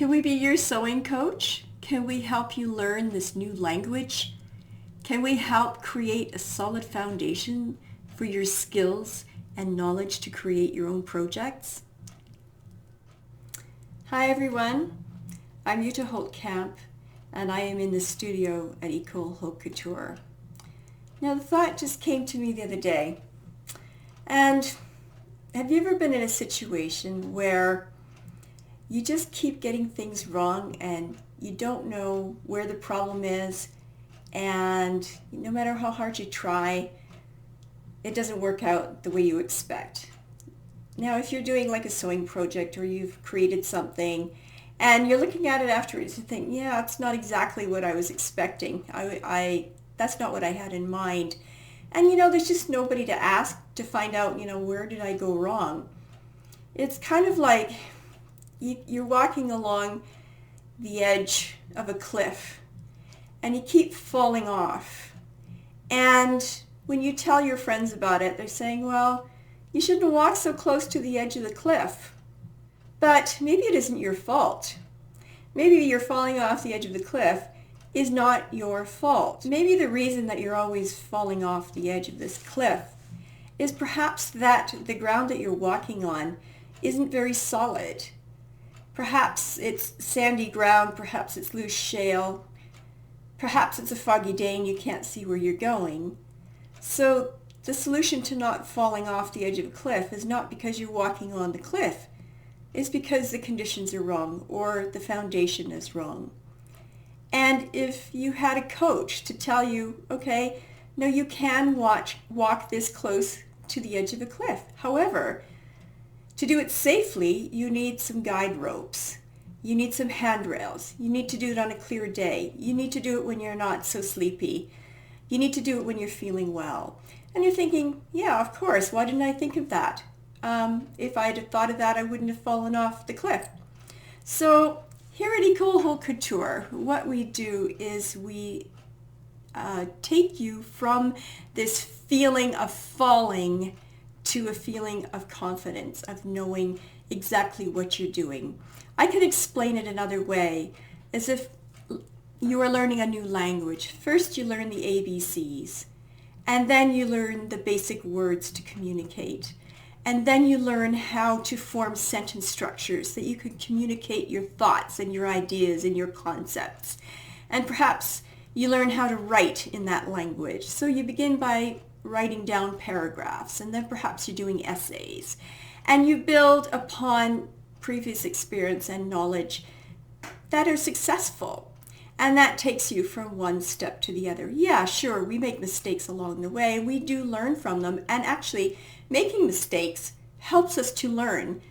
Can we be your sewing coach? Can we help you learn this new language? Can we help create a solid foundation for your skills and knowledge to create your own projects? Hi everyone, I'm Ecole Holt Camp and I am in the studio at Ecole Holt Couture. Now the thought just came to me the other day, and have you ever been in a situation where you just keep getting things wrong and you don't know where the problem is, and no matter how hard you try, it doesn't work out the way you expect? Now, if you're doing like a sewing project or you've created something and you're looking at it afterwards and think, yeah, it's not exactly what I was expecting. That's not what I had in mind. And there's just nobody to ask to find out, where did I go wrong? It's kind of like you're walking along the edge of a cliff and you keep falling off. And when you tell your friends about it, they're saying, well, you shouldn't walk so close to the edge of the cliff. But maybe it isn't your fault. Maybe you're falling off the edge of the cliff is not your fault. Maybe the reason that you're always falling off the edge of this cliff is perhaps that the ground that you're walking on isn't very solid. Perhaps it's sandy ground, perhaps it's loose shale, perhaps it's a foggy day and you can't see where you're going. So the solution to not falling off the edge of a cliff is not because you're walking on the cliff. It's because the conditions are wrong or the foundation is wrong. And if you had a coach to tell you, okay, no, you can walk this close to the edge of a cliff. However, to do it safely, you need some guide ropes. You need some handrails. You need to do it on a clear day. You need to do it when you're not so sleepy. You need to do it when you're feeling well. And you're thinking, yeah, of course, why didn't I think of that? If I had thought of that, I wouldn't have fallen off the cliff. So here at Ecole Holt Couture, what we do is we take you from this feeling of falling to a feeling of confidence, of knowing exactly what you're doing. I could explain it another way, as if you are learning a new language. First you learn the ABCs, and then you learn the basic words to communicate. And then you learn how to form sentence structures that you can communicate your thoughts and your ideas and your concepts. And perhaps you learn how to write in that language. So you begin by writing down paragraphs, and then perhaps you're doing essays. And you build upon previous experience and knowledge that are successful. And that takes you from one step to the other. Yeah, sure, we make mistakes along the way. We do learn from them. And actually, making mistakes helps us to learn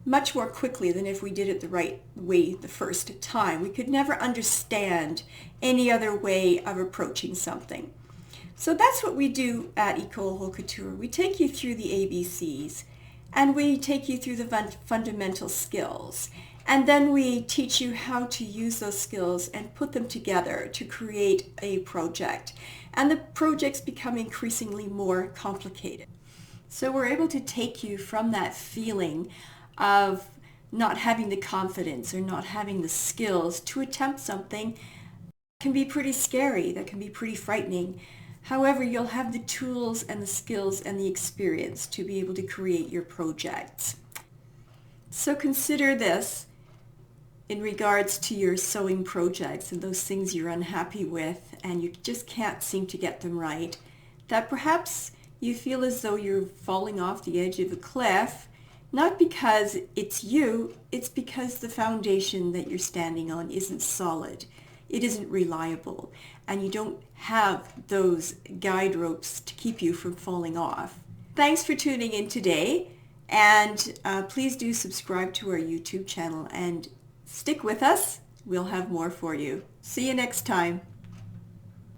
much more quickly than if we did it the right way the first time. We could never understand any other way of approaching something. So that's what we do at Ecole Holt Couture. We take you through the ABCs, and we take you through the fundamental skills. And then we teach you how to use those skills and put them together to create a project. And the projects become increasingly more complicated. So we're able to take you from that feeling of not having the confidence or not having the skills to attempt something that can be pretty scary, that can be pretty frightening. However, you'll have the tools and the skills and the experience to be able to create your projects. So consider this in regards to your sewing projects and those things you're unhappy with and you just can't seem to get them right, that perhaps you feel as though you're falling off the edge of a cliff, not because it's you, it's because the foundation that you're standing on isn't solid. It isn't reliable, and you don't have those guide ropes to keep you from falling off. Thanks for tuning in today, and please do subscribe to our YouTube channel and stick with us. We'll have more for you. See you next time.